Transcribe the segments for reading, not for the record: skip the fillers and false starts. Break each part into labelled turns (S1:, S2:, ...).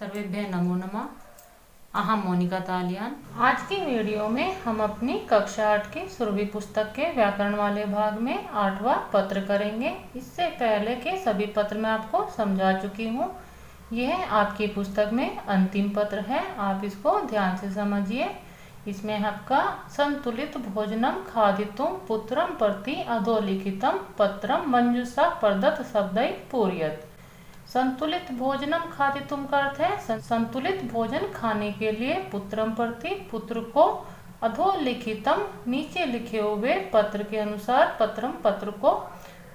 S1: सर्वेभ्यः नमो नमः। अहम मोनिका तालियान। आज की वीडियो में हम अपनी कक्षा 8 की सुरभि पुस्तक के व्याकरण वाले भाग में 8वां पत्र करेंगे। इससे पहले के सभी पत्र मैं आपको समझा चुकी हूँ। यह आपकी पुस्तक में अंतिम पत्र है, आप इसको ध्यान से समझिए। इसमें आपका संतुलित भोजनम खादितुम पुत्रम प्रति अधोलिखितम पत्रम मंजूषा प्रदत्त शब्दै पूर्यत। संतुलित भोजनम खादितुम का अर्थ है संतुलित भोजन खाने के लिए पुत्रम प्रति पुत्र को अधोलिखितम नीचे लिखे हुए पत्र के अनुसार पत्रम पत्र को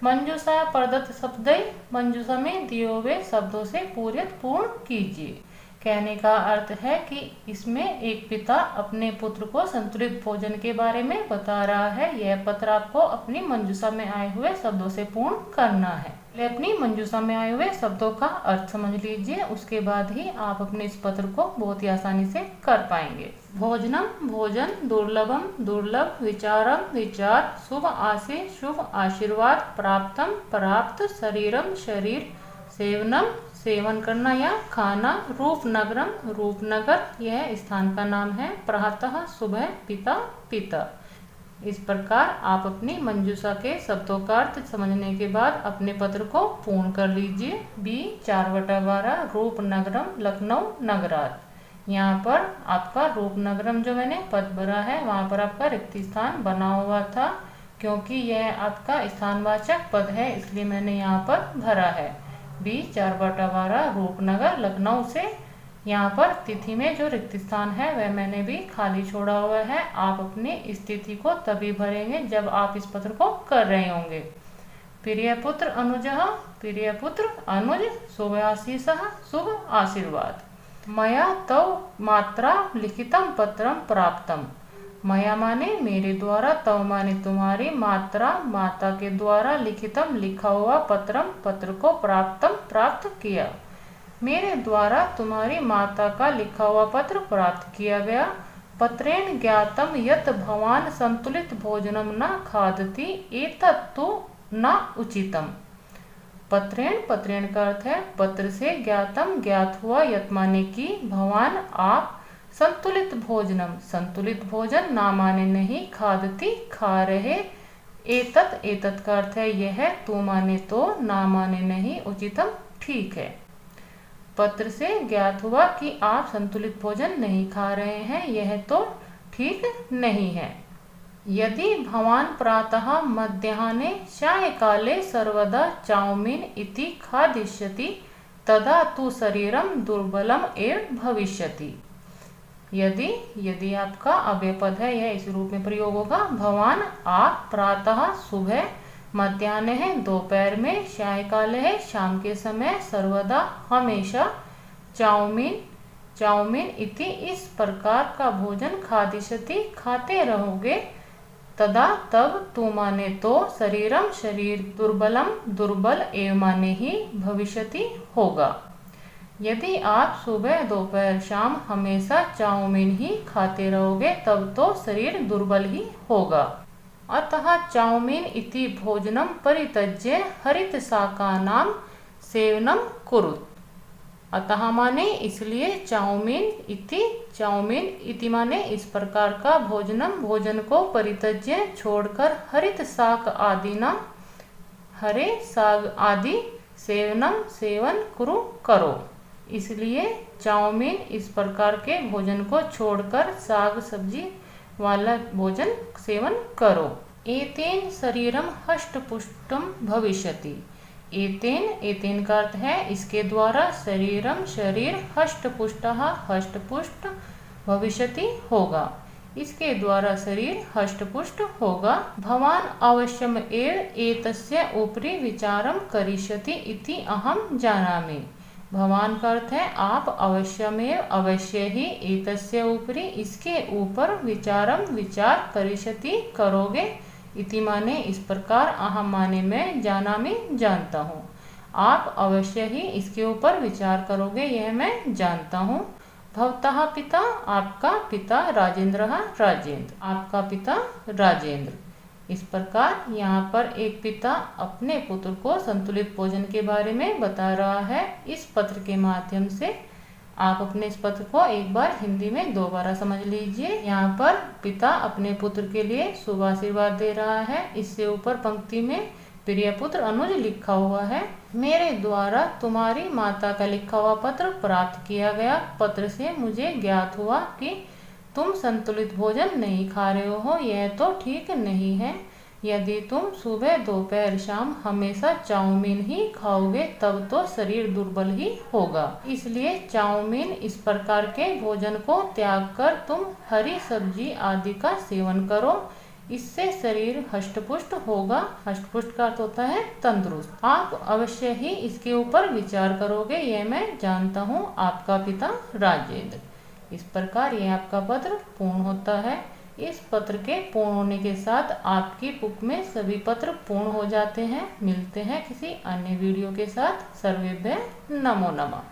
S1: मंजूषा प्रदत्त शब्दै मंजूषा में दिए हुए शब्दों से पूर्ण कीजिए। कहने का अर्थ है कि इसमें एक पिता अपने पुत्र को संतुलित भोजन के बारे में बता रहा है। यह पत्र आपको अपनी मंजूषा में आए हुए शब्दों से पूर्ण करना है। पहले अपनी मंजूषा में आए हुए शब्दों का अर्थ समझ लीजिए, उसके बाद ही आप अपने इस पत्र को बहुत ही आसानी से कर पाएंगे। भोजनम भोजन, दुर्लभम दुर्लभ, विचारम विचार, शुभ आशीष शुभ आशीर्वाद, प्राप्तम प्राप्त, शरीरम शरीर, सेवनम सेवन करना या खाना, रूपनगरम रूपनगर यह स्थान का नाम है, प्रातः सुबह, पिता पिता। इस प्रकार आप अपनी मंजूषा के शब्दों का अर्थ समझने के बाद अपने पत्र को पूर्ण कर लीजिए। बी 4/12 रूपनगरम लखनऊ नगरात। यहाँ पर आपका रूपनगरम जो मैंने पद भरा है वहाँ पर आपका रिक्त स्थान बना हुआ था, क्योंकि यह आपका स्थानवाचक पद है इसलिए मैंने यहाँ पर भरा है। बी 4/12 रूपनगर लखनऊ से यहाँ पर तिथि में जो रिक्त स्थान है वह मैंने भी खाली छोड़ा हुआ है। आप अपनी इस तिथि को तभी भरेंगे जब आप इस पत्र को कर रहे होंगे। प्रिय पुत्र अनुजः, प्रिय पुत्र अनुज, शुभ आशीष शुभ आशीर्वाद। मया तव मात्रा लिखितम पत्रम प्राप्तम। मया माने मेरे द्वारा, तव माने तुम्हारी, मात्रा माता के द्वारा, लिखितम लिखा हुआ, पत्रम पत्र को, प्राप्तम प्राप्त किया। मेरे द्वारा तुम्हारी माता का लिखा हुआ पत्र प्राप्त किया गया। पत्रेण ज्ञातम यत् भवान संतुलित भोजनम न खादति एतत्तु न उचितम। पत्रेण पत्रेण का अर्थ है पत्र से, ज्ञातम ज्ञात हुआ, यत् माने की, भवान आप, संतुलित भोजनम संतुलित भोजन, ना माने नहीं, खादती खा रहे, एतत् एतत् का अर्थ है यह, तू माने तो, ना माने नहीं, उचितम ठीक है। पत्र से ज्ञात हुआ कि आप संतुलित भोजन नहीं खा रहे हैं, यह तो ठीक नहीं है। यदि भवान प्रातः मध्याह्ने सायंकाले सर्वदा चाउमीन इति खादिष्यति तदा तु शरीरम दुर्बलम एव भविष्यति। यदि आपका अव्ययपद है यह इस रूप में प्रयोग होगा। भवान आप, प्रातः सुबह, मध्याह्न है दोपहर में, सायंकाले है शाम के समय, सर्वदा हमेशा, चाउमीन इति इस प्रकार का भोजन, खादिष्यति खाते रहोगे, तदा तब, तू माने तो, शरीरम शरीर, दुर्बलम दुर्बल, एव माने ही, भविष्यति होगा। यदि आप सुबह दोपहर शाम हमेशा चाउमीन ही खाते रहोगे तब तो शरीर दुर्बल ही होगा। अतः चाउमीन इति भोजनम परित्यज्य हरित शाकानां सेवनम कुरुत। अतः माने इसलिए, चाउमीन इति माने इस प्रकार का, भोजनम भोजन को, परित्यज्य छोड़कर, हरित शाक आदि नाम हरे साग आदि, सेवनम सेवन, कुरु करो। इसलिए चाउमीन इस प्रकार के भोजन को छोड़कर साग सब्जी वाला भोजन सेवन करो। एतेन शरीरम हष्टपुष्टम भविष्यति। एतेन का अर्थ है इसके द्वारा, शरीरम शरीर, हष्टपुष्टः हष्टपुष्ट, भविष्यति होगा, इसके द्वारा शरीर हष्टपुष्ट होगा। भवान अवश्यम एव एतस्य उपरि विचारम करिष्यति इति अहम जानामि। भवान का अर्थ है आप, अवश्यमेव अवश्य ही, एतस्य उपरि इसके ऊपर, विचारम विचार, करिष्यति करोगे, इति माने इस प्रकार, अहम माने मैं, जानामि जानता हूँ। आप अवश्य ही इसके ऊपर विचार करोगे यह मैं जानता हूँ। भवतः पिता आपका पिता, राजेंद्र राजेंद्र आपका पिता राजेंद्र। इस प्रकार यहाँ पर एक पिता अपने पुत्र को संतुलित भोजन के बारे में बता रहा है। इस पत्र के माध्यम से आप अपने इस पत्र को एक बार हिंदी में दोबारा समझ लीजिए। यहाँ पर पिता अपने पुत्र के लिए शुभ आशीर्वाद दे रहा है। इससे ऊपर पंक्ति में प्रिय पुत्र अनुज लिखा हुआ है। मेरे द्वारा तुम्हारी माता का लिखा हुआ पत्र प्राप्त किया गया। पत्र से मुझे ज्ञात हुआ कि तुम संतुलित भोजन नहीं खा रहे हो। यह तो ठीक नहीं है। यदि तुम सुबह दोपहर शाम हमेशा चाउमीन ही खाओगे तब तो शरीर दुर्बल ही होगा। इसलिए चाउमीन इस प्रकार के भोजन को त्याग कर तुम हरी सब्जी आदि का सेवन करो। इससे शरीर हष्टपुष्ट होगा। हष्टपुष्ट का अर्थ होता है तंदुरुस्त। आप अवश्य ही इसके ऊपर विचार करोगे, यह मैं जानता हूँ। आपका पिता राजेंद्र। इस प्रकार यह आपका पत्र पूर्ण होता है। इस पत्र के पूर्ण होने के साथ आपकी बुक में सभी पत्र पूर्ण हो जाते हैं। मिलते हैं किसी अन्य वीडियो के साथ। सर्वेभ्यः नमो नमः।